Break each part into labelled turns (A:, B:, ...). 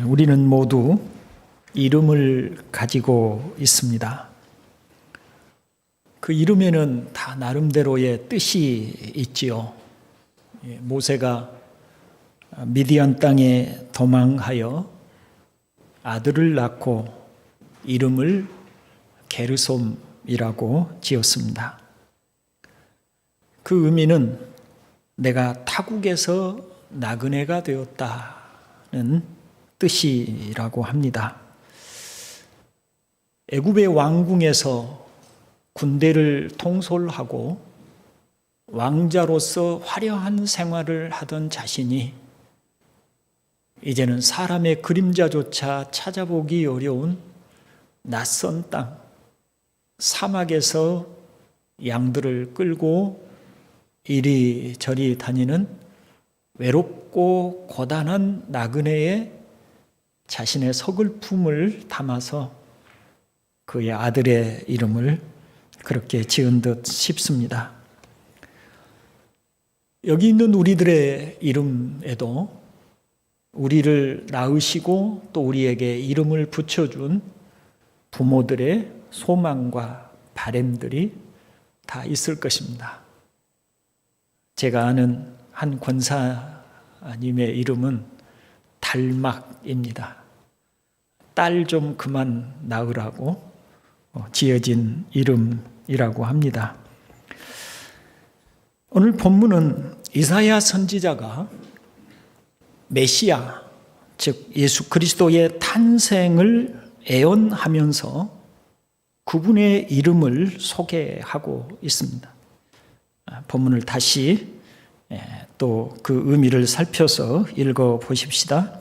A: 우리는 모두 이름을 가지고 있습니다. 그 이름에는 다 나름대로의 뜻이 있지요. 모세가 미디안 땅에 도망하여 아들을 낳고 이름을 게르솜이라고 지었습니다. 그 의미는 내가 타국에서 나그네가 되었다는 뜻이라고 합니다. 애굽의 왕궁에서 군대를 통솔하고 왕자로서 화려한 생활을 하던 자신이 이제는 사람의 그림자조차 찾아보기 어려운 낯선 땅, 사막에서 양들을 끌고 이리저리 다니는 외롭고 고단한 나그네의 자신의 서글픔을 담아서 그의 아들의 이름을 그렇게 지은 듯 싶습니다. 여기 있는 우리들의 이름에도 우리를 낳으시고 또 우리에게 이름을 붙여준 부모들의 소망과 바램들이 다 있을 것입니다. 제가 아는 한 권사님의 이름은 달막입니다. 딸 좀 그만 낳으라고 지어진 이름이라고 합니다. 오늘 본문은 이사야 선지자가 메시아, 즉 예수 그리스도의 탄생을 예언하면서 그분의 이름을 소개하고 있습니다. 본문을 다시 또 그 의미를 살펴서 읽어보십시다.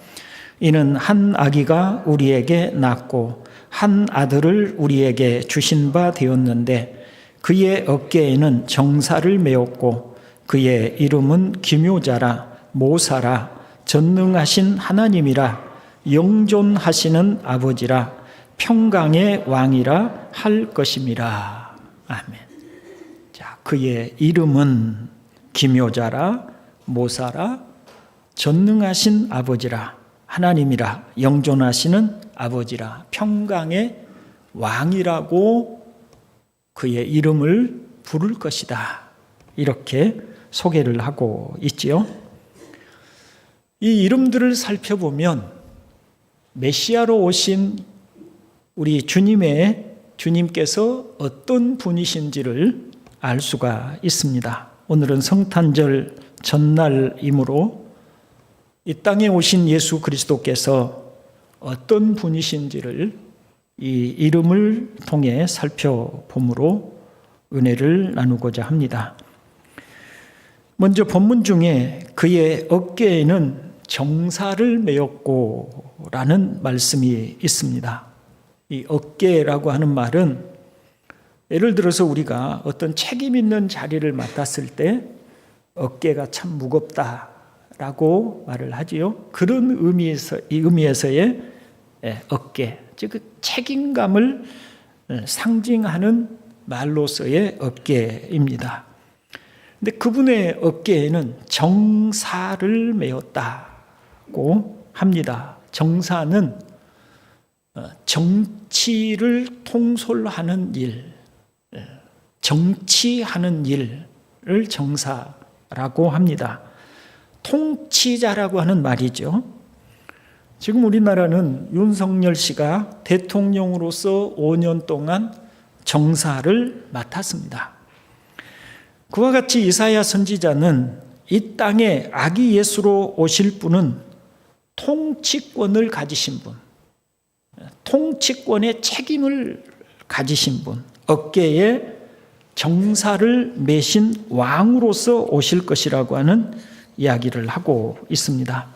A: 이는 한 아기가 우리에게 낳고 한 아들을 우리에게 주신 바 되었는데 그의 어깨에는 정사를 메었고 그의 이름은 기묘자라 모사라 전능하신 하나님이라 영존하시는 아버지라 평강의 왕이라 할 것임이라. 아멘. 자, 그의 이름은 기묘자라 모사라 전능하신 아버지라 하나님이라 영존하시는 아버지라 평강의 왕이라고 그의 이름을 부를 것이다. 이렇게 소개를 하고 있지요. 이 이름들을 살펴보면 메시아로 오신 우리 주님께서 어떤 분이신지를 알 수가 있습니다. 오늘은 성탄절 전날이므로 이 땅에 오신 예수 그리스도께서 어떤 분이신지를 이 이름을 통해 살펴봄으로 은혜를 나누고자 합니다. 먼저 본문 중에 그의 어깨에는 정사를 메었고 라는 말씀이 있습니다. 이 어깨라고 하는 말은 예를 들어서 우리가 어떤 책임 있는 자리를 맡았을 때 어깨가 참 무겁다라고 말을 하지요. 그런 의미에서의 어깨, 즉 책임감을 상징하는 말로서의 어깨입니다. 근데 그분의 어깨에는 정사를 메었다고 합니다. 정사는 정치를 통솔하는 일, 정치하는 일을 정사라고 합니다. 통치자라고 하는 말이죠. 지금 우리나라는 윤석열 씨가 대통령으로서 5년 동안 정사를 맡았습니다. 그와 같이 이사야 선지자는 이 땅에 아기 예수로 오실 분은 통치권을 가지신 분, 통치권의 책임을 가지신 분, 어깨에 정사를 메신 왕으로서 오실 것이라고 하는 이야기를 하고 있습니다.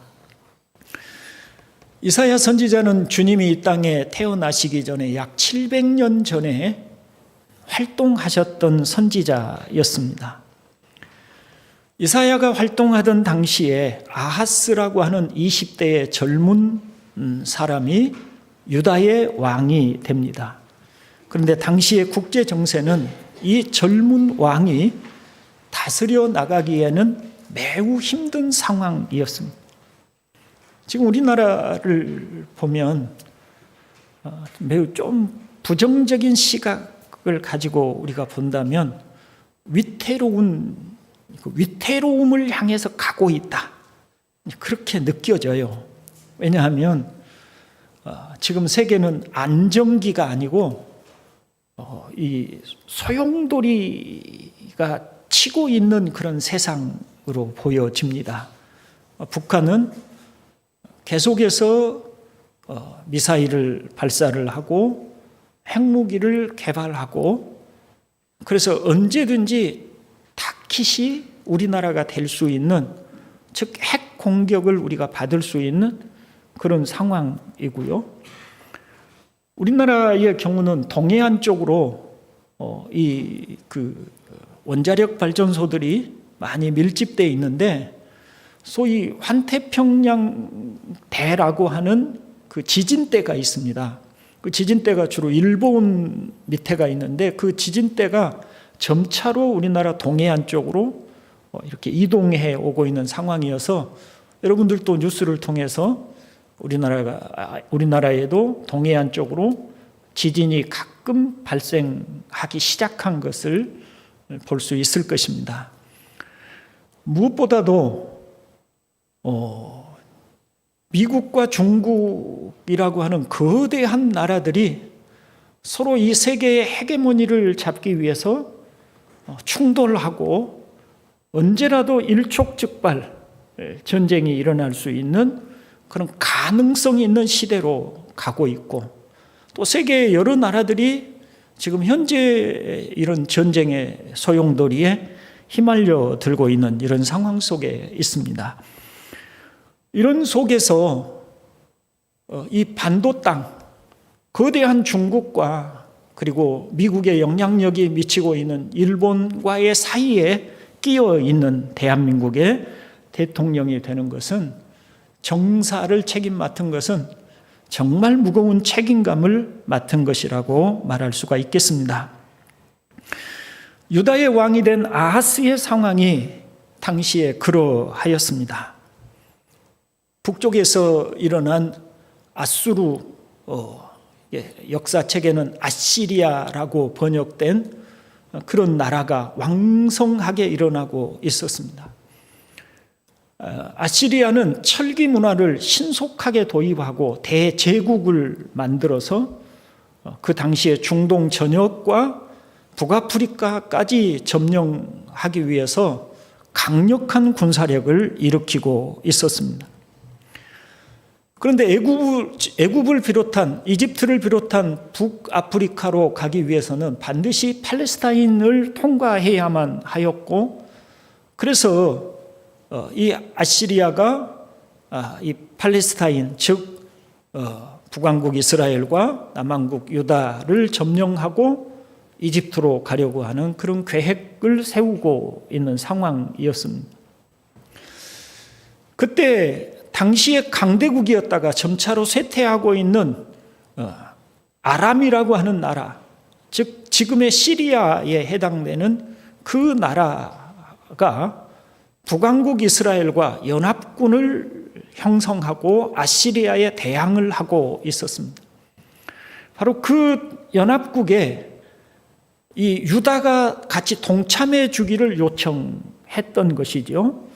A: 이사야 선지자는 주님이 이 땅에 태어나시기 전에 약 700년 전에 활동하셨던 선지자였습니다. 이사야가 활동하던 당시에 아하스라고 하는 20대의 젊은 사람이 유다의 왕이 됩니다. 그런데 당시의 국제 정세는 이 젊은 왕이 다스려 나가기에는 매우 힘든 상황이었습니다. 지금 우리나라를 보면 매우 좀 부정적인 시각을 가지고 우리가 본다면 위태로움을 향해서 가고 있다, 그렇게 느껴져요. 왜냐하면 지금 세계는 안정기가 아니고 이 소용돌이가 치고 있는 그런 세상으로 보여집니다. 북한은 계속해서 미사일을 발사를 하고 핵무기를 개발하고, 그래서 언제든지 타깃이 우리나라가 될 수 있는, 즉 핵 공격을 우리가 받을 수 있는 그런 상황이고요. 우리나라의 경우는 동해안 쪽으로 원자력 발전소들이 많이 밀집되어 있는데, 소위 환태평양대라고 하는 그 지진대가 있습니다. 그 지진대가 주로 일본 밑에가 있는데, 그 지진대가 점차로 우리나라 동해안 쪽으로 이렇게 이동해 오고 있는 상황이어서, 여러분들도 뉴스를 통해서 우리나라에도 동해안 쪽으로 지진이 가끔 발생하기 시작한 것을 볼 수 있을 것입니다. 무엇보다도 미국과 중국이라고 하는 거대한 나라들이 서로 이 세계의 헤게모니를 잡기 위해서 충돌하고 언제라도 일촉즉발 전쟁이 일어날 수 있는 그런 가능성이 있는 시대로 가고 있고, 또 세계의 여러 나라들이 지금 현재 이런 전쟁의 소용돌이에 휘말려 들고 있는 이런 상황 속에 있습니다. 이런 속에서 이 반도 땅, 거대한 중국과 그리고 미국의 영향력이 미치고 있는 일본과의 사이에 끼어 있는 대한민국의 대통령이 되는 것은, 정사를 책임 맡은 것은 정말 무거운 책임감을 맡은 것이라고 말할 수가 있겠습니다. 유다의 왕이 된 아하스의 상황이 당시에 그러하였습니다. 북쪽에서 일어난 아수르, 역사책에는 아시리아라고 번역된 그런 나라가 왕성하게 일어나고 있었습니다. 아시리아는 철기 문화를 신속하게 도입하고 대제국을 만들어서 그 당시에 중동 전역과 북아프리카까지 점령하기 위해서 강력한 군사력을 일으키고 있었습니다. 그런데 애굽을 비롯한, 이집트를 비롯한 북아프리카로 가기 위해서는 반드시 팔레스타인을 통과해야만 하였고, 그래서 이 아시리아가 이 팔레스타인, 즉 북왕국 이스라엘과 남왕국 유다를 점령하고 이집트로 가려고 하는 그런 계획을 세우고 있는 상황이었습니다. 그때 당시의 강대국이었다가 점차로 쇠퇴하고 있는 아람이라고 하는 나라, 즉 지금의 시리아에 해당되는 그 나라가 북왕국 이스라엘과 연합군을 형성하고 아시리아에 대항을 하고 있었습니다. 바로 그 연합국에 이 유다가 같이 동참해 주기를 요청했던 것이죠.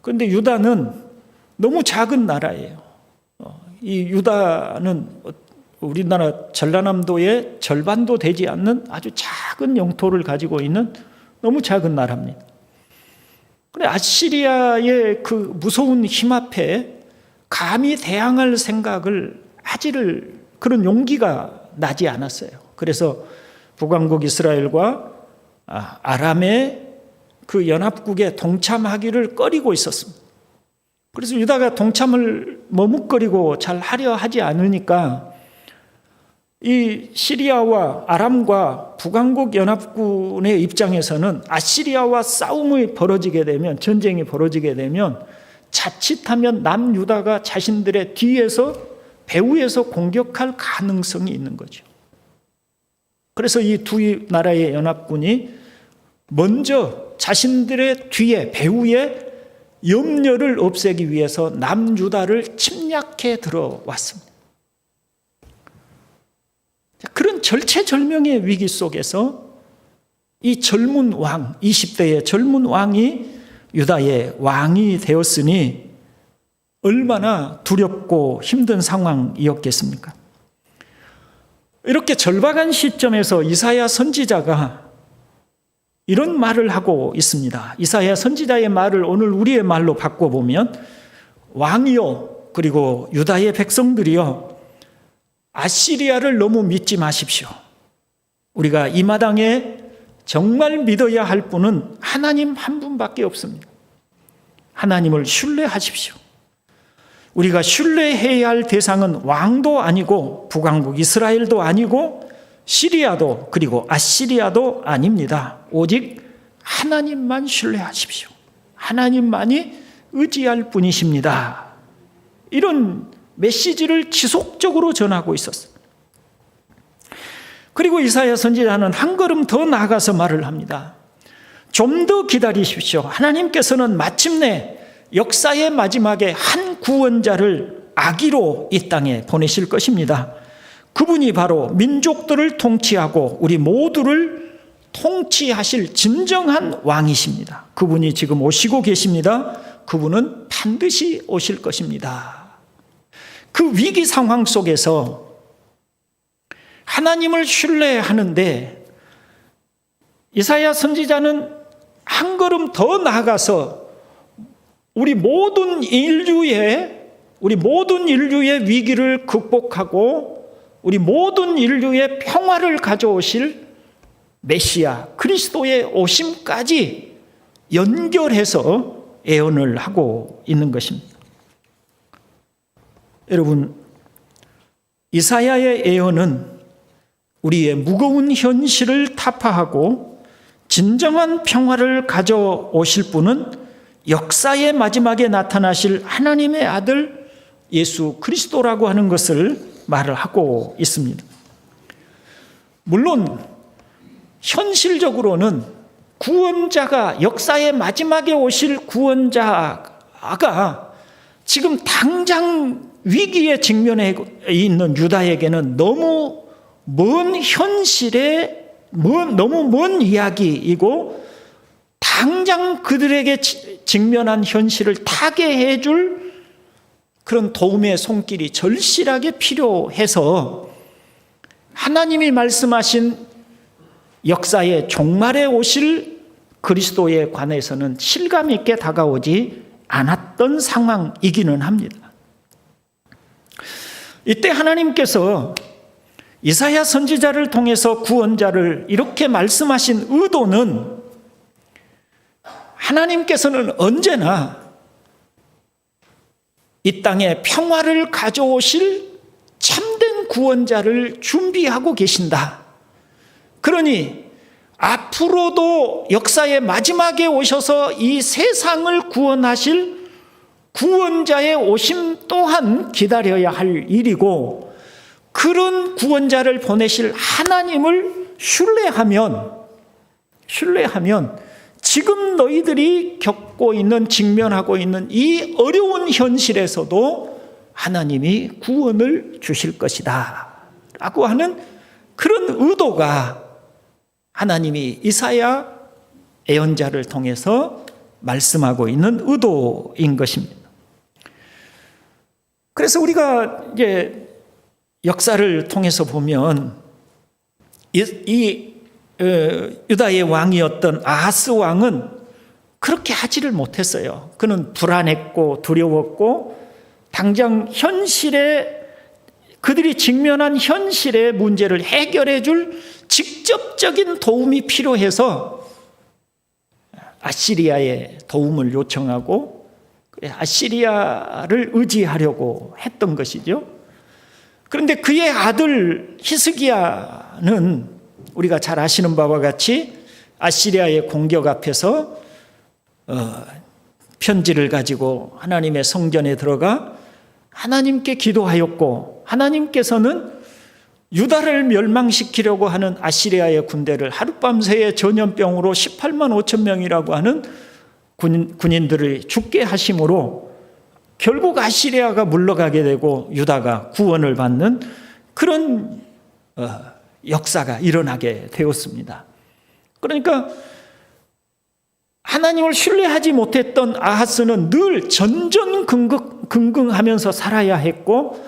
A: 그런데 유다는 너무 작은 나라예요. 이 유다는 우리나라 전라남도의 절반도 되지 않는 아주 작은 영토를 가지고 있는 너무 작은 나라입니다. 그런데 아시리아의 그 무서운 힘 앞에 감히 대항할 생각을 하지를, 그런 용기가 나지 않았어요. 그래서 북왕국 이스라엘과 아람의 그 연합국에 동참하기를 꺼리고 있었습니다. 그래서 유다가 동참을 머뭇거리고 잘 하려 하지 않으니까 이 시리아와 아람과 북왕국 연합군의 입장에서는 아시리아와 싸움이 벌어지게 되면, 전쟁이 벌어지게 되면 자칫하면 남유다가 자신들의 뒤에서, 배후에서 공격할 가능성이 있는 거죠. 그래서 이 두 나라의 연합군이 먼저 자신들의 뒤에, 배후에 염려를 없애기 위해서 남유다를 침략해 들어왔습니다. 그런 절체절명의 위기 속에서 이 젊은 왕, 20대의 젊은 왕이 유다의 왕이 되었으니 얼마나 두렵고 힘든 상황이었겠습니까? 이렇게 절박한 시점에서 이사야 선지자가 이런 말을 하고 있습니다. 이사야 선지자의 말을 오늘 우리의 말로 바꿔보면, 왕이요, 그리고 유다의 백성들이요, 아시리아를 너무 믿지 마십시오. 우리가 이 마당에 정말 믿어야 할 분은 하나님 한 분밖에 없습니다. 하나님을 신뢰하십시오. 우리가 신뢰해야 할 대상은 왕도 아니고 북왕국 이스라엘도 아니고 시리아도 그리고 아시리아도 아닙니다. 오직 하나님만 신뢰하십시오. 하나님만이 의지할 분이십니다. 이런 메시지를 지속적으로 전하고 있었어요. 그리고 이사야 선지자는 한 걸음 더 나아가서 말을 합니다. 좀 더 기다리십시오. 하나님께서는 마침내 역사의 마지막에 한 구원자를 아기로 이 땅에 보내실 것입니다. 그분이 바로 민족들을 통치하고 우리 모두를 통치하실 진정한 왕이십니다. 그분이 지금 오시고 계십니다. 그분은 반드시 오실 것입니다. 그 위기 상황 속에서 하나님을 신뢰하는데 이사야 선지자는 한 걸음 더 나아가서 우리 모든 인류의 위기를 극복하고 우리 모든 인류의 평화를 가져오실 메시아 그리스도의 오심까지 연결해서 예언을 하고 있는 것입니다. 여러분, 이사야의 예언은 우리의 무거운 현실을 타파하고 진정한 평화를 가져오실 분은 역사의 마지막에 나타나실 하나님의 아들 예수 그리스도라고 하는 것을 말을 하고 있습니다. 물론 현실적으로는 구원자가 역사의 마지막에 오실 구원자가 지금 당장 위기에 직면해 있는 유다에게는 너무 먼 현실에 너무 먼 이야기이고 당장 그들에게 직면한 현실을 타개해 줄 그런 도움의 손길이 절실하게 필요해서 하나님이 말씀하신 역사의 종말에 오실 그리스도에 관해서는 실감 있게 다가오지 않았던 상황이기는 합니다. 이때 하나님께서 이사야 선지자를 통해서 구원자를 이렇게 말씀하신 의도는 하나님께서는 언제나 이 땅에 평화를 가져오실 참된 구원자를 준비하고 계신다. 그러니 앞으로도 역사의 마지막에 오셔서 이 세상을 구원하실 구원자의 오심 또한 기다려야 할 일이고, 그런 구원자를 보내실 하나님을 신뢰하면 지금 너희들이 겪고 있는, 직면하고 있는 이 어려운 현실에서도 하나님이 구원을 주실 것이다 라고 하는 그런 의도가 하나님이 이사야 예언자를 통해서 말씀하고 있는 의도인 것입니다. 그래서 우리가 이제 역사를 통해서 보면 유다의 왕이었던 아하스 왕은 그렇게 하지를 못했어요. 그는 불안했고 두려웠고 당장 현실에 그들이 직면한 현실의 문제를 해결해 줄 직접적인 도움이 필요해서 아시리아의 도움을 요청하고 아시리아를 의지하려고 했던 것이죠. 그런데 그의 아들 히스기야는 우리가 잘 아시는 바와 같이 아시리아의 공격 앞에서 편지를 가지고 하나님의 성전에 들어가 하나님께 기도하였고, 하나님께서는 유다를 멸망시키려고 하는 아시리아의 군대를 하룻밤새의 전염병으로 18만 5천 명이라고 하는 군인들을 죽게 하심으로 결국 아시리아가 물러가게 되고 유다가 구원을 받는 그런 역사가 일어나게 되었습니다. 그러니까 하나님을 신뢰하지 못했던 아하스는 늘 전전긍긍하면서 살아야 했고,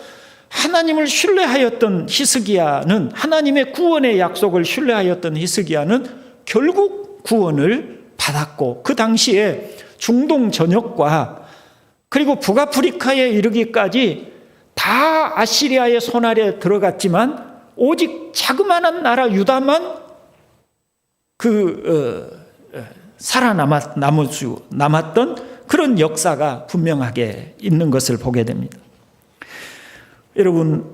A: 하나님을 신뢰하였던 히스기야는, 하나님의 구원의 약속을 신뢰하였던 히스기야는 결국 구원을 받았고, 그 당시에 중동 전역과 그리고 북아프리카에 이르기까지 다 아시리아의 손아래에 들어갔지만 오직 자그마한 나라 유다만 남았던 그런 역사가 분명하게 있는 것을 보게 됩니다. 여러분,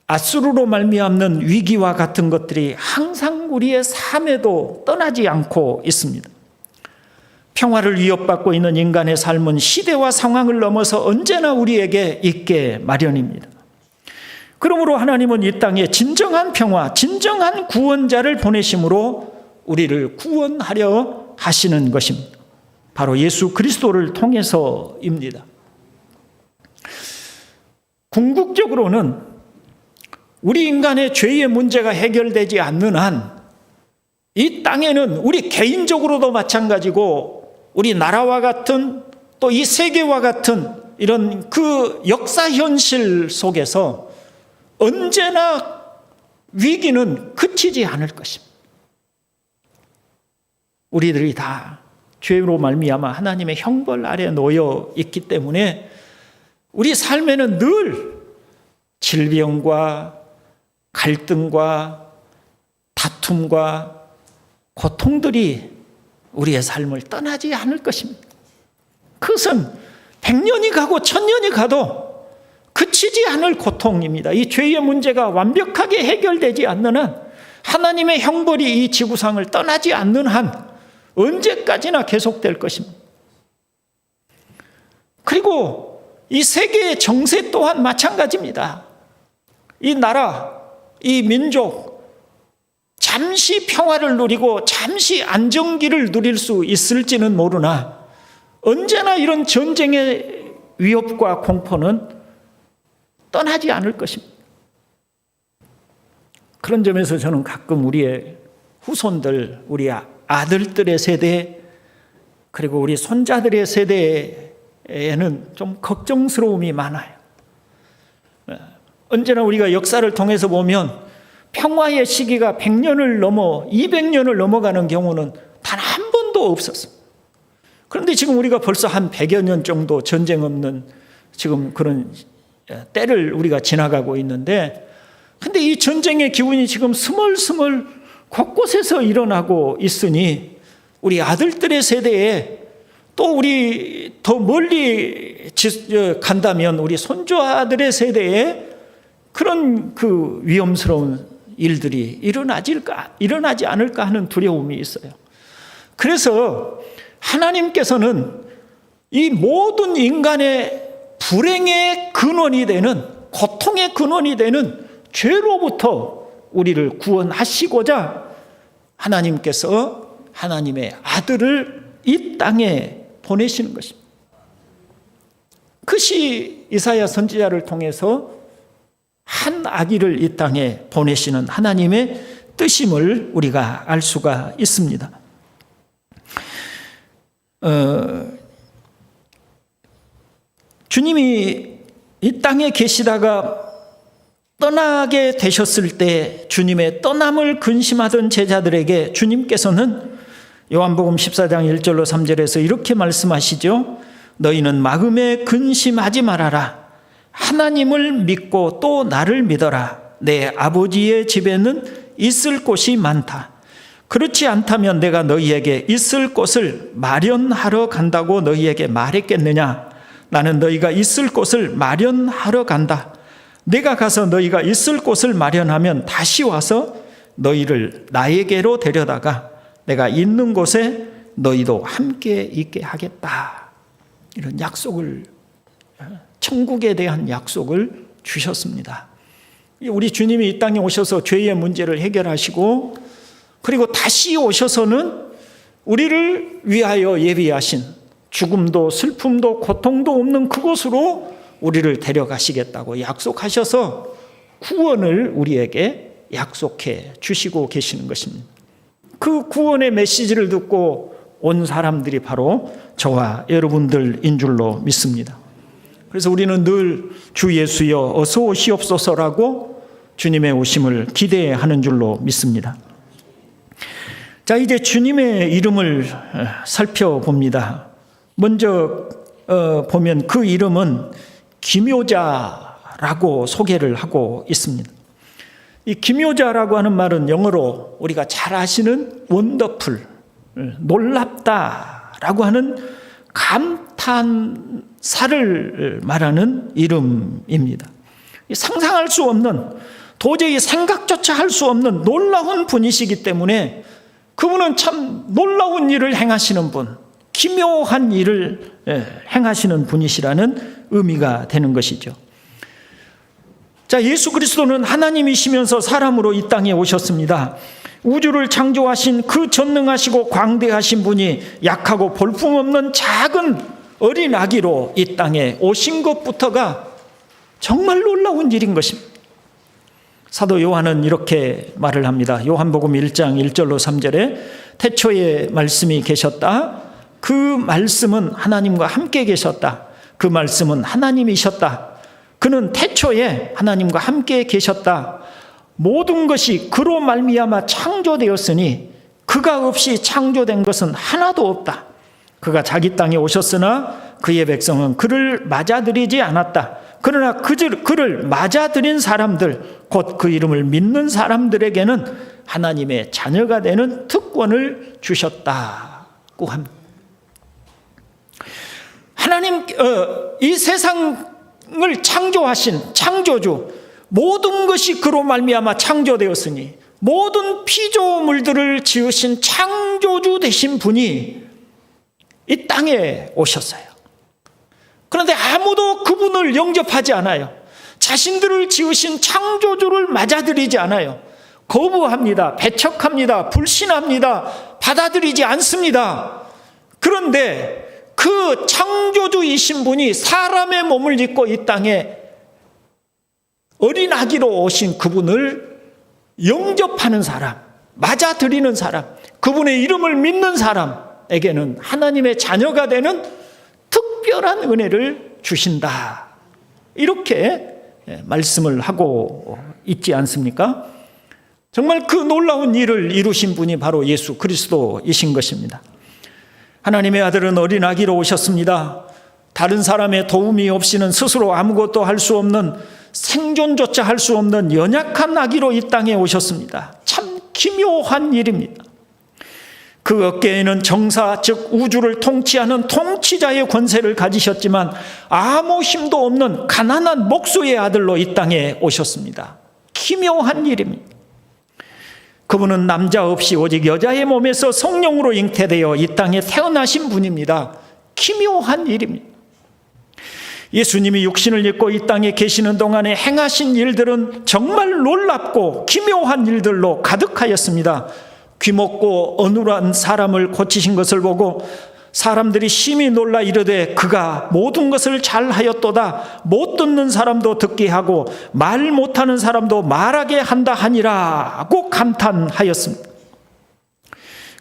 A: 아수르로 말미암는 위기와 같은 것들이 항상 우리의 삶에도 떠나지 않고 있습니다. 평화를 위협받고 있는 인간의 삶은 시대와 상황을 넘어서 언제나 우리에게 있게 마련입니다. 그러므로 하나님은 이 땅에 진정한 평화, 진정한 구원자를 보내심으로 우리를 구원하려 하시는 것입니다. 바로 예수 그리스도를 통해서입니다. 궁극적으로는 우리 인간의 죄의 문제가 해결되지 않는 한 이 땅에는 우리 개인적으로도 마찬가지고 우리 나라와 같은 또 이 세계와 같은 이런 그 역사 현실 속에서 언제나 위기는 그치지 않을 것입니다. 우리들이 다 죄로 말미암아 하나님의 형벌 아래 놓여 있기 때문에 우리 삶에는 늘 질병과 갈등과 다툼과 고통들이 우리의 삶을 떠나지 않을 것입니다. 그것은 100년이 가고 1000년이 가도 그치지 않을 고통입니다. 이 죄의 문제가 완벽하게 해결되지 않는 한, 하나님의 형벌이 이 지구상을 떠나지 않는 한 언제까지나 계속될 것입니다. 그리고 이 세계의 정세 또한 마찬가지입니다. 이 나라, 이 민족, 잠시 평화를 누리고 잠시 안정기를 누릴 수 있을지는 모르나 언제나 이런 전쟁의 위협과 공포는 떠나지 않을 것입니다. 그런 점에서 저는 가끔 우리의 후손들, 우리 아들들의 세대, 그리고 우리 손자들의 세대에는 좀 걱정스러움이 많아요. 언제나 우리가 역사를 통해서 보면 평화의 시기가 100년을 넘어 200년을 넘어가는 경우는 단 한 번도 없었습니다. 그런데 지금 우리가 벌써 한 100여 년 정도 전쟁 없는 지금 그런 때를 우리가 지나가고 있는데, 근데 이 전쟁의 기운이 지금 스멀스멀 곳곳에서 일어나고 있으니 우리 아들들의 세대에, 또 우리 더 멀리 간다면 우리 손주아들의 세대에 그런 그 위험스러운 일들이 일어나지 않을까 하는 두려움이 있어요. 그래서 하나님께서는 이 모든 인간의 불행의 근원이 되는, 고통의 근원이 되는 죄로부터 우리를 구원하시고자 하나님께서 하나님의 아들을 이 땅에 보내시는 것입니다. 그것이 이사야 선지자를 통해서 한 아기를 이 땅에 보내시는 하나님의 뜻임을 우리가 알 수가 있습니다. 주님이 이 땅에 계시다가 떠나게 되셨을 때 주님의 떠남을 근심하던 제자들에게 주님께서는 요한복음 14장 1절로 3절에서 이렇게 말씀하시죠. 너희는 마음에 근심하지 말아라. 하나님을 믿고 또 나를 믿어라. 내 아버지의 집에는 있을 곳이 많다. 그렇지 않다면 내가 너희에게 있을 곳을 마련하러 간다고 너희에게 말했겠느냐? 나는 너희가 있을 곳을 마련하러 간다. 내가 가서 너희가 있을 곳을 마련하면 다시 와서 너희를 나에게로 데려다가 내가 있는 곳에 너희도 함께 있게 하겠다. 이런 약속을, 천국에 대한 약속을 주셨습니다. 우리 주님이 이 땅에 오셔서 죄의 문제를 해결하시고 그리고 다시 오셔서는 우리를 위하여 예비하신 죽음도 슬픔도 고통도 없는 그곳으로 우리를 데려가시겠다고 약속하셔서 구원을 우리에게 약속해 주시고 계시는 것입니다. 그 구원의 메시지를 듣고 온 사람들이 바로 저와 여러분들인 줄로 믿습니다. 그래서 우리는 늘 주 예수여 어서 오시옵소서라고 주님의 오심을 기대하는 줄로 믿습니다. 자, 이제 주님의 이름을 살펴봅니다. 먼저 보면 그 이름은 기묘자라고 소개를 하고 있습니다. 이 기묘자라고 하는 말은 영어로 우리가 잘 아시는 원더풀, 놀랍다라고 하는 감탄사를 말하는 이름입니다. 상상할 수 없는, 도저히 생각조차 할 수 없는 놀라운 분이시기 때문에 그분은 참 놀라운 일을 행하시는 분, 기묘한 일을 행하시는 분이시라는 의미가 되는 것이죠. 자, 예수 그리스도는 하나님이시면서 사람으로 이 땅에 오셨습니다. 우주를 창조하신 그 전능하시고 광대하신 분이 약하고 볼품없는 작은 어린 아기로 이 땅에 오신 것부터가 정말 놀라운 일인 것입니다. 사도 요한은 이렇게 말을 합니다. 요한복음 1장 1절로 3절에 태초에 말씀이 계셨다. 그 말씀은 하나님과 함께 계셨다. 그 말씀은 하나님이셨다. 그는 태초에 하나님과 함께 계셨다. 모든 것이 그로 말미암아 창조되었으니 그가 없이 창조된 것은 하나도 없다. 그가 자기 땅에 오셨으나 그의 백성은 그를 맞아들이지 않았다. 그러나 그를 맞아들인 사람들, 곧 그 이름을 믿는 사람들에게는 하나님의 자녀가 되는 특권을 주셨다고 합니다. 하나님, 이 세상을 창조하신 창조주, 모든 것이 그로 말미암아 창조되었으니 모든 피조물들을 지으신 창조주 되신 분이 이 땅에 오셨어요. 그런데 아무도 그분을 영접하지 않아요. 자신들을 지으신 창조주를 맞아들이지 않아요. 거부합니다. 배척합니다. 불신합니다. 받아들이지 않습니다. 그런데 그 창조주이신 분이 사람의 몸을 입고 이 땅에 어린 아기로 오신 그분을 영접하는 사람, 맞아들이는 사람, 그분의 이름을 믿는 사람에게는 하나님의 자녀가 되는 특별한 은혜를 주신다. 이렇게 말씀을 하고 있지 않습니까? 정말 그 놀라운 일을 이루신 분이 바로 예수 그리스도이신 것입니다. 하나님의 아들은 어린 아기로 오셨습니다. 다른 사람의 도움이 없이는 스스로 아무것도 할 수 없는, 생존조차 할 수 없는 연약한 아기로 이 땅에 오셨습니다. 참 기묘한 일입니다. 그 어깨에는 정사, 즉 우주를 통치하는 통치자의 권세를 가지셨지만 아무 힘도 없는 가난한 목수의 아들로 이 땅에 오셨습니다. 기묘한 일입니다. 그분은 남자 없이 오직 여자의 몸에서 성령으로 잉태되어 이 땅에 태어나신 분입니다. 기묘한 일입니다. 예수님이 육신을 입고 이 땅에 계시는 동안에 행하신 일들은 정말 놀랍고 기묘한 일들로 가득하였습니다. 귀먹고 어눌한 사람을 고치신 것을 보고 사람들이 심히 놀라 이르되 그가 모든 것을 잘하였도다. 못 듣는 사람도 듣게 하고 말 못하는 사람도 말하게 한다 하니라고 감탄하였습니다.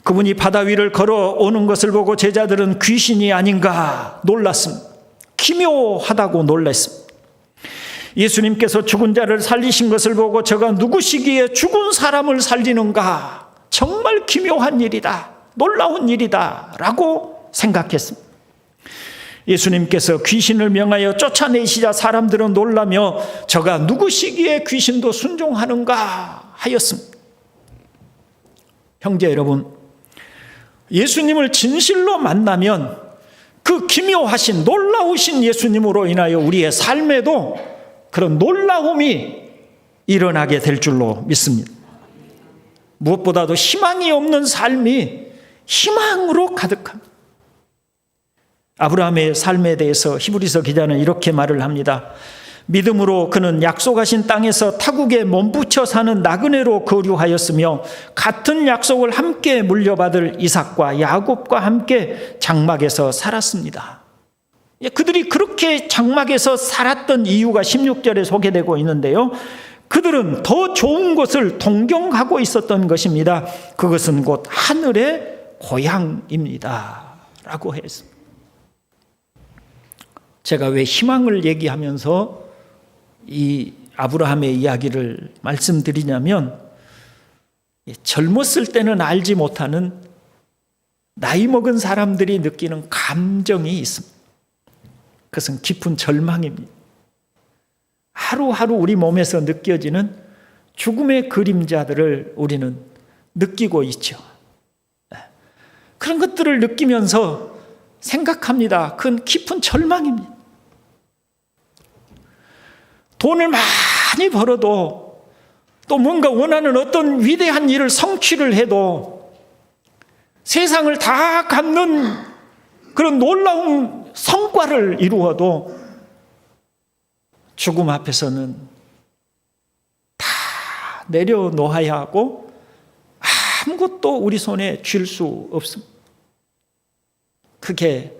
A: 그분이 바다 위를 걸어오는 것을 보고 제자들은 귀신이 아닌가 놀랐습니다. 기묘하다고 놀랐습니다. 예수님께서 죽은 자를 살리신 것을 보고 저가 누구시기에 죽은 사람을 살리는가? 정말 기묘한 일이다, 놀라운 일이다 라고 생각했습니다. 예수님께서 귀신을 명하여 쫓아내시자 사람들은 놀라며 저가 누구시기에 귀신도 순종하는가 하였습니다. 형제 여러분, 예수님을 진실로 만나면 그 기묘하신 놀라우신 예수님으로 인하여 우리의 삶에도 그런 놀라움이 일어나게 될 줄로 믿습니다. 무엇보다도 희망이 없는 삶이 희망으로 가득합니다. 아브라함의 삶에 대해서 히브리서 기자는 이렇게 말을 합니다. 믿음으로 그는 약속하신 땅에서 타국에 몸붙여 사는 나그네로 거류하였으며 같은 약속을 함께 물려받을 이삭과 야곱과 함께 장막에서 살았습니다. 그들이 그렇게 장막에서 살았던 이유가 16절에 소개되고 있는데요, 그들은 더 좋은 것을 동경하고 있었던 것입니다. 그것은 곧 하늘의 고향입니다 라고 했습니다. 제가 왜 희망을 얘기하면서 이 아브라함의 이야기를 말씀드리냐면, 젊었을 때는 알지 못하는 나이 먹은 사람들이 느끼는 감정이 있습니다. 그것은 깊은 절망입니다. 하루하루 우리 몸에서 느껴지는 죽음의 그림자들을 우리는 느끼고 있죠. 그런 것들을 느끼면서 생각합니다. 그건 깊은 절망입니다. 돈을 많이 벌어도, 또 뭔가 원하는 어떤 위대한 일을 성취를 해도, 세상을 다 갖는 그런 놀라운 성과를 이루어도 죽음 앞에서는 다 내려놓아야 하고 아무것도 우리 손에 쥘 수 없습니다. 그게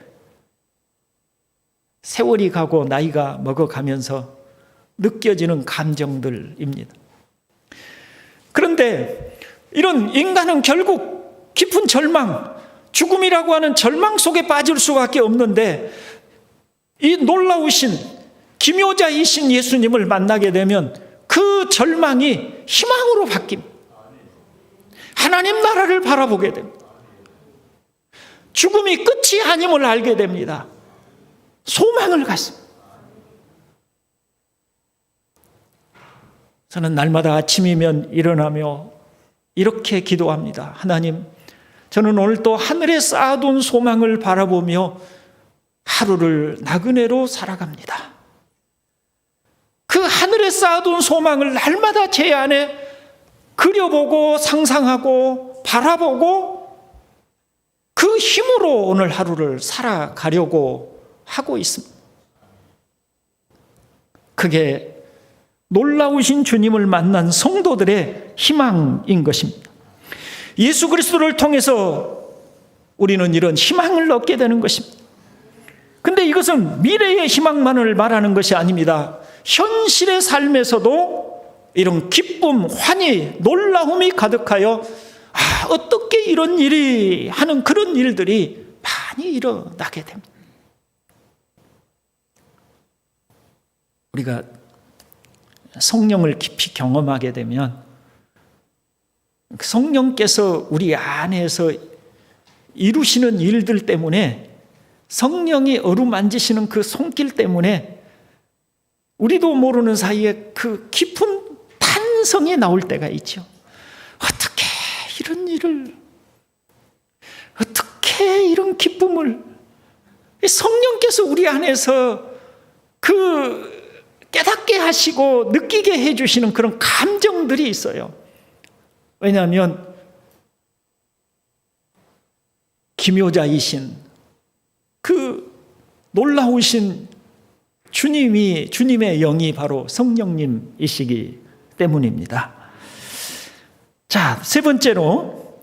A: 세월이 가고 나이가 먹어가면서 느껴지는 감정들입니다. 그런데 이런 인간은 결국 깊은 절망, 죽음이라고 하는 절망 속에 빠질 수밖에 없는데, 이 놀라우신 기묘자이신 예수님을 만나게 되면 그 절망이 희망으로 바뀝니다. 하나님 나라를 바라보게 됩니다. 죽음이 끝이 아님을 알게 됩니다. 소망을 갖습니다. 저는 날마다 아침이면 일어나며 이렇게 기도합니다. 하나님, 저는 오늘 또 하늘에 쌓아둔 소망을 바라보며 하루를 나그네로 살아갑니다. 그 하늘에 쌓아둔 소망을 날마다 제 안에 그려보고 상상하고 바라보고 그 힘으로 오늘 하루를 살아가려고 하고 있습니다. 그게 놀라우신 주님을 만난 성도들의 희망인 것입니다. 예수 그리스도를 통해서 우리는 이런 희망을 얻게 되는 것입니다. 근데 이것은 미래의 희망만을 말하는 것이 아닙니다. 현실의 삶에서도 이런 기쁨, 환희, 놀라움이 가득하여 어떻게 이런 일이 하는 그런 일들이 많이 일어나게 됩니다. 우리가 성령을 깊이 경험하게 되면 성령께서 우리 안에서 이루시는 일들 때문에, 성령이 어루만지시는 그 손길 때문에 우리도 모르는 사이에 그 깊은 탄성이 나올 때가 있죠. 어떻게 이런 일을, 어떻게 이런 기쁨을, 성령께서 우리 안에서 그 깨닫게 하시고 느끼게 해주시는 그런 감정들이 있어요. 왜냐하면 기묘자이신 그 놀라우신 주님의 영이 바로 성령님이시기 때문입니다. 자, 세 번째로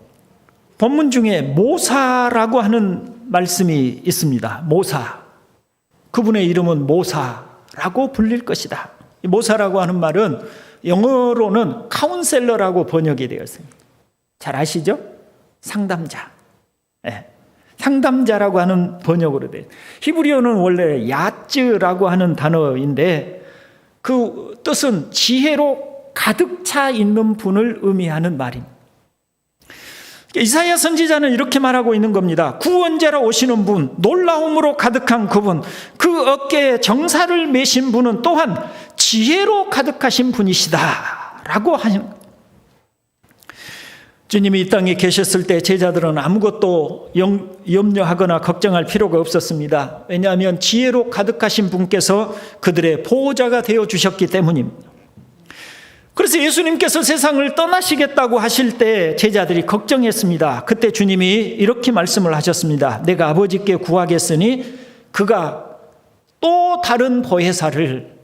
A: 본문 중에 모사라고 하는 말씀이 있습니다. 모사. 그분의 이름은 모사라고 불릴 것이다. 모사라고 하는 말은 영어로는 카운셀러라고 번역이 되었습니다. 잘 아시죠? 상담자. 네. 상담자라고 하는 번역으로 돼요. 히브리어는 원래 야츠라고 하는 단어인데 그 뜻은 지혜로 가득 차 있는 분을 의미하는 말입니다. 이사야 선지자는 이렇게 말하고 있는 겁니다. 구원자로 오시는 분, 놀라움으로 가득한 그분, 그 어깨에 정사를 메신 분은 또한 지혜로 가득하신 분이시다 라고 하신 겁니다. 주님이 이 땅에 계셨을 때 제자들은 아무것도 염려하거나 걱정할 필요가 없었습니다. 왜냐하면 지혜로 가득하신 분께서 그들의 보호자가 되어 주셨기 때문입니다. 그래서 예수님께서 세상을 떠나시겠다고 하실 때 제자들이 걱정했습니다. 그때 주님이 이렇게 말씀을 하셨습니다. 내가 아버지께 구하겠으니 그가 또 다른 보혜사를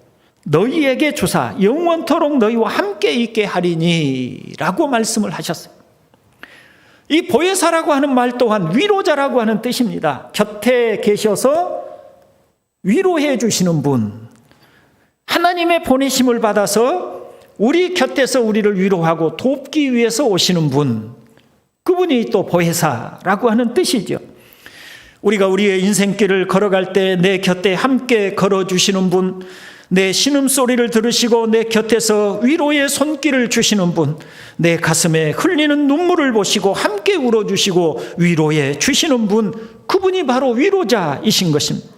A: 너희에게 주사 영원토록 너희와 함께 있게 하리니 라고 말씀을 하셨어요. 이 보혜사라고 하는 말 또한 위로자라고 하는 뜻입니다. 곁에 계셔서 위로해 주시는 분, 하나님의 보내심을 받아서 우리 곁에서 우리를 위로하고 돕기 위해서 오시는 분, 그분이 또 보혜사라고 하는 뜻이죠. 우리가 우리의 인생길을 걸어갈 때 내 곁에 함께 걸어주시는 분, 내 신음소리를 들으시고 내 곁에서 위로의 손길을 주시는 분, 내 가슴에 흘리는 눈물을 보시고 함께 울어주시고 위로해 주시는 분, 그분이 바로 위로자이신 것입니다.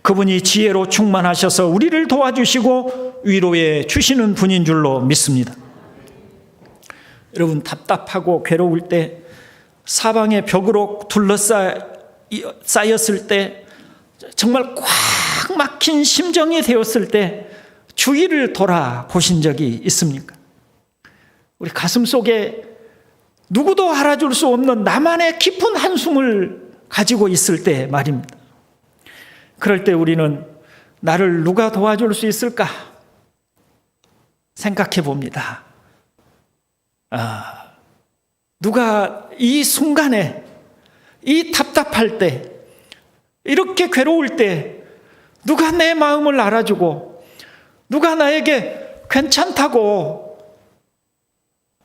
A: 그분이 지혜로 충만하셔서 우리를 도와주시고 위로해 주시는 분인 줄로 믿습니다. 여러분, 답답하고 괴로울 때, 사방의 벽으로 둘러싸였을 때, 정말 꽉 막힌 심정이 되었을 때 주위를 돌아보신 적이 있습니까? 우리 가슴 속에 누구도 알아줄 수 없는 나만의 깊은 한숨을 가지고 있을 때 말입니다. 그럴 때 우리는 나를 누가 도와줄 수 있을까 생각해 봅니다. 누가 이 순간에, 이 답답할 때, 이렇게 괴로울 때 누가 내 마음을 알아주고 누가 나에게 괜찮다고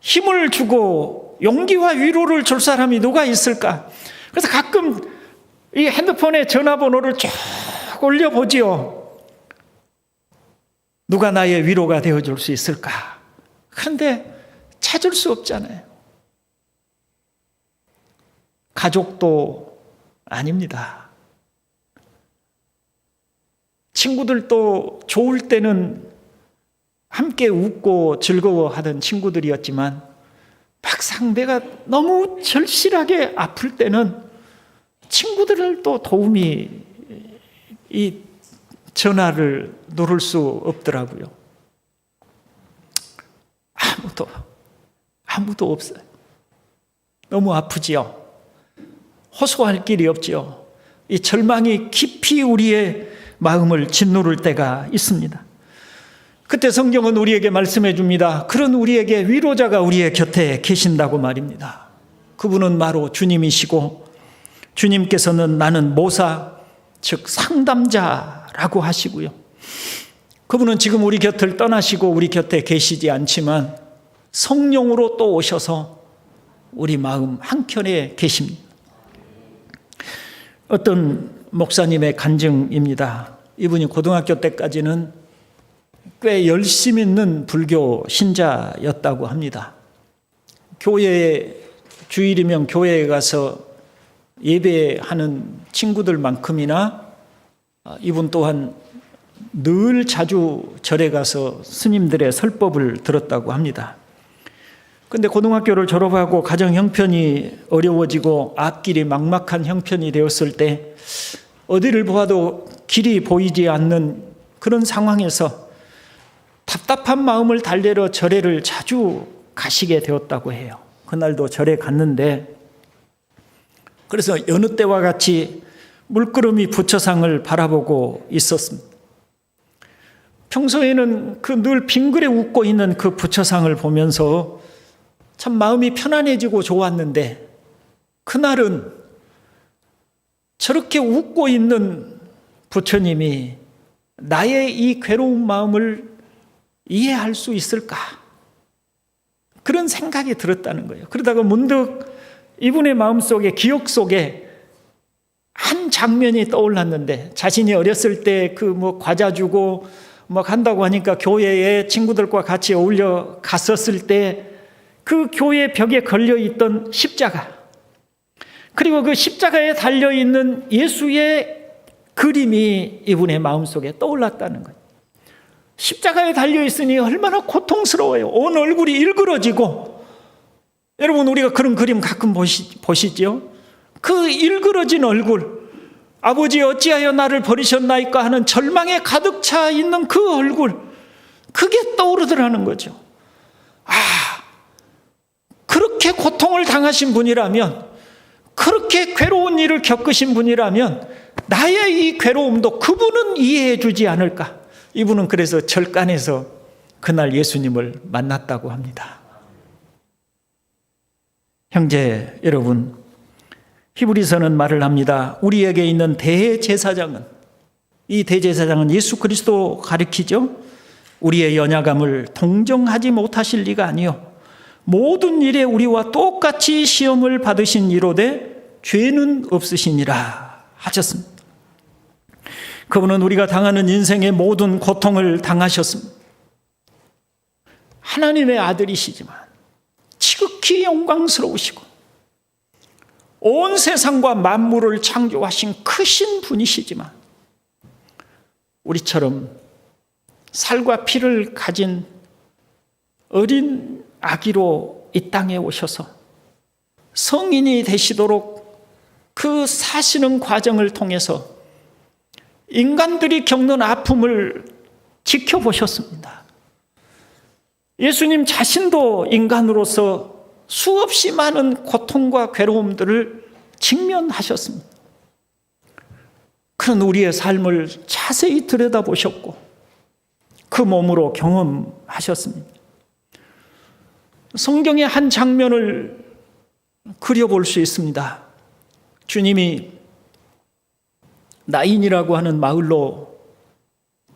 A: 힘을 주고 용기와 위로를 줄 사람이 누가 있을까? 그래서 가끔 이 핸드폰에 전화번호를 쭉 올려보지요. 누가 나의 위로가 되어줄 수 있을까? 그런데 찾을 수 없잖아요. 가족도 아닙니다. 친구들도 좋을 때는 함께 웃고 즐거워하던 친구들이었지만 막상 내가 너무 절실하게 아플 때는 친구들을 또 도움이 이 전화를 누를 수 없더라고요. 아무도 없어요. 너무 아프지요. 호소할 길이 없지요. 이 절망이 깊이 우리의 마음을 짓누를 때가 있습니다. 그때 성경은 우리에게 말씀해 줍니다. 그런 우리에게 위로자가 우리의 곁에 계신다고 말입니다. 그분은 바로 주님이시고 주님께서는 나는 모사, 즉 상담자라고 하시고요. 그분은 지금 우리 곁을 떠나시고 우리 곁에 계시지 않지만 성령으로 또 오셔서 우리 마음 한켠에 계십니다. 어떤 목사님의 간증입니다. 이분이 고등학교 때까지는 꽤 열심 있는 불교 신자였다고 합니다. 교회에 주일이면 교회에 가서 예배하는 친구들만큼이나 이분 또한 늘 자주 절에 가서 스님들의 설법을 들었다고 합니다. 그런데 고등학교를 졸업하고 가정 형편이 어려워지고 앞길이 막막한 형편이 되었을 때 어디를 보아도 길이 보이지 않는 그런 상황에서 답답한 마음을 달래러 절에를 자주 가시게 되었다고 해요. 그날도 절에 갔는데 그래서 여느 때와 같이 물끄러미 부처상을 바라보고 있었습니다. 평소에는 그 늘 빙그레 웃고 있는 그 부처상을 보면서 참 마음이 편안해지고 좋았는데 그날은 저렇게 웃고 있는 부처님이 나의 이 괴로운 마음을 이해할 수 있을까? 그런 생각이 들었다는 거예요. 그러다가 문득 이분의 마음속에, 기억 속에 한 장면이 떠올랐는데 자신이 어렸을 때 그 과자 주고 간다고 하니까 교회에 친구들과 같이 어울려 갔었을 때 그 교회 벽에 걸려있던 십자가, 그리고 그 십자가에 달려있는 예수의 그림이 이분의 마음속에 떠올랐다는 거예요. 십자가에 달려있으니 얼마나 고통스러워요. 온 얼굴이 일그러지고, 여러분 우리가 그런 그림 가끔 보시죠? 그 일그러진 얼굴, 아버지 어찌하여 나를 버리셨나이까 하는 절망에 가득 차 있는 그 얼굴, 그게 떠오르더라는 거죠. 그렇게 고통을 당하신 분이라면, 그렇게 괴로운 일을 겪으신 분이라면 나의 이 괴로움도 그분은 이해해 주지 않을까? 이분은 그래서 절간에서 그날 예수님을 만났다고 합니다. 형제 여러분, 히브리서는 말을 합니다. 우리에게 있는 대제사장은, 이 대제사장은 예수 그리스도 가리키죠. 우리의 연약함을 동정하지 못하실 리가 아니요 모든 일에 우리와 똑같이 시험을 받으신 이로되 죄는 없으시니라 하셨습니다. 그분은 우리가 당하는 인생의 모든 고통을 당하셨습니다. 하나님의 아들이시지만 지극히 영광스러우시고 온 세상과 만물을 창조하신 크신 분이시지만 우리처럼 살과 피를 가진 어린 아기로 이 땅에 오셔서 성인이 되시도록 그 사시는 과정을 통해서 인간들이 겪는 아픔을 지켜보셨습니다. 예수님 자신도 인간으로서 수없이 많은 고통과 괴로움들을 직면하셨습니다. 그런 우리의 삶을 자세히 들여다보셨고 그 몸으로 경험하셨습니다. 성경의 한 장면을 그려볼 수 있습니다. 주님이 나인이라고 하는 마을로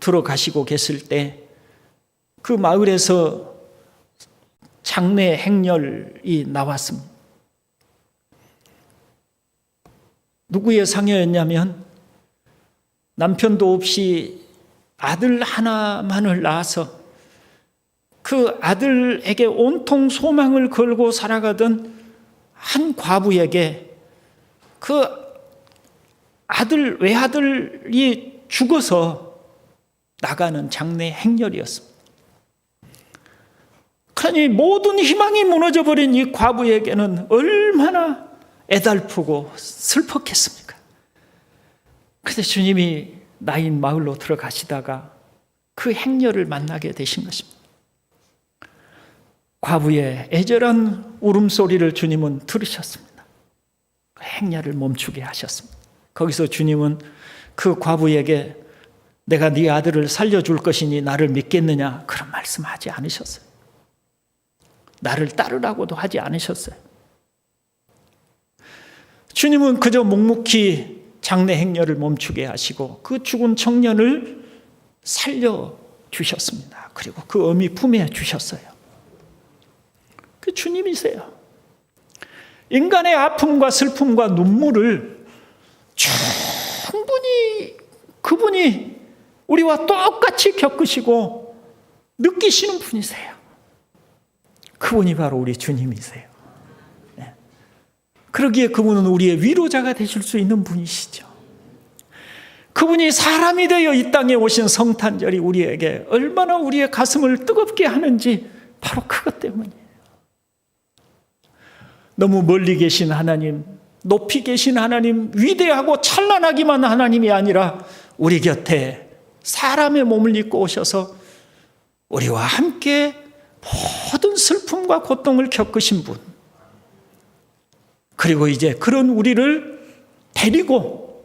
A: 들어가시고 계실 때 그 마을에서 장례 행렬이 나왔습니다. 누구의 상여였냐면 남편도 없이 아들 하나만을 낳아서 그 아들에게 온통 소망을 걸고 살아가던 한 과부에게 그 외아들이 죽어서 나가는 장례 행렬이었습니다. 그러니 모든 희망이 무너져버린 이 과부에게는 얼마나 애달프고 슬펐겠습니까? 그런데 주님이 나인 마을로 들어가시다가 그 행렬을 만나게 되신 것입니다. 과부의 애절한 울음소리를 주님은 들으셨습니다. 그 행렬을 멈추게 하셨습니다. 거기서 주님은 그 과부에게 내가 네 아들을 살려줄 것이니 나를 믿겠느냐 그런 말씀하지 않으셨어요. 나를 따르라고도 하지 않으셨어요. 주님은 그저 묵묵히 장례 행렬을 멈추게 하시고 그 죽은 청년을 살려주셨습니다. 그리고 그 어미 품에 주셨어요. 그 주님이세요. 인간의 아픔과 슬픔과 눈물을 충분히 그분이 우리와 똑같이 겪으시고 느끼시는 분이세요. 그분이 바로 우리 주님이세요. 네. 그러기에 그분은 우리의 위로자가 되실 수 있는 분이시죠. 그분이 사람이 되어 이 땅에 오신 성탄절이 우리에게 얼마나 우리의 가슴을 뜨겁게 하는지 바로 그것 때문이에요. 너무 멀리 계신 하나님, 높이 계신 하나님, 위대하고 찬란하기만 하나님이 아니라 우리 곁에 사람의 몸을 입고 오셔서 우리와 함께 모든 슬픔과 고통을 겪으신 분, 그리고 이제 그런 우리를 데리고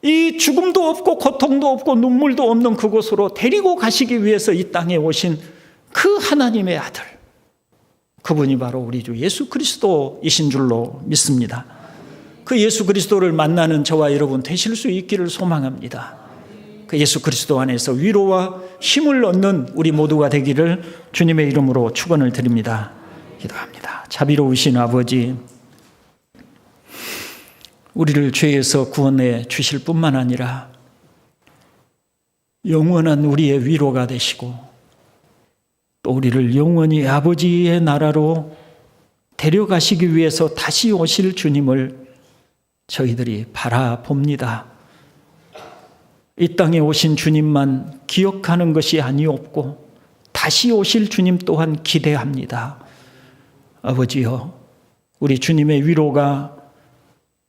A: 이 죽음도 없고 고통도 없고 눈물도 없는 그곳으로 데리고 가시기 위해서 이 땅에 오신 그 하나님의 아들, 그분이 바로 우리 주 예수 그리스도이신 줄로 믿습니다. 그 예수 그리스도를 만나는 저와 여러분 되실 수 있기를 소망합니다. 그 예수 그리스도 안에서 위로와 힘을 얻는 우리 모두가 되기를 주님의 이름으로 축원을 드립니다. 기도합니다. 자비로우신 아버지, 우리를 죄에서 구원해 주실 뿐만 아니라 영원한 우리의 위로가 되시고 또 우리를 영원히 아버지의 나라로 데려가시기 위해서 다시 오실 주님을 저희들이 바라봅니다. 이 땅에 오신 주님만 기억하는 것이 아니옵고 다시 오실 주님 또한 기대합니다. 아버지여, 우리 주님의 위로가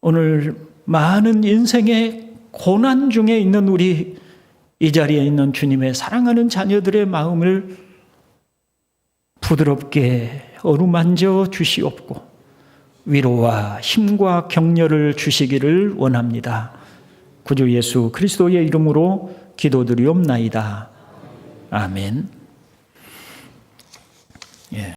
A: 오늘 많은 인생의 고난 중에 있는 우리 이 자리에 있는 주님의 사랑하는 자녀들의 마음을 부드럽게 어루만져 주시옵고 위로와 힘과 격려를 주시기를 원합니다. 구주 예수 그리스도의 이름으로 기도드리옵나이다. 아멘. 예.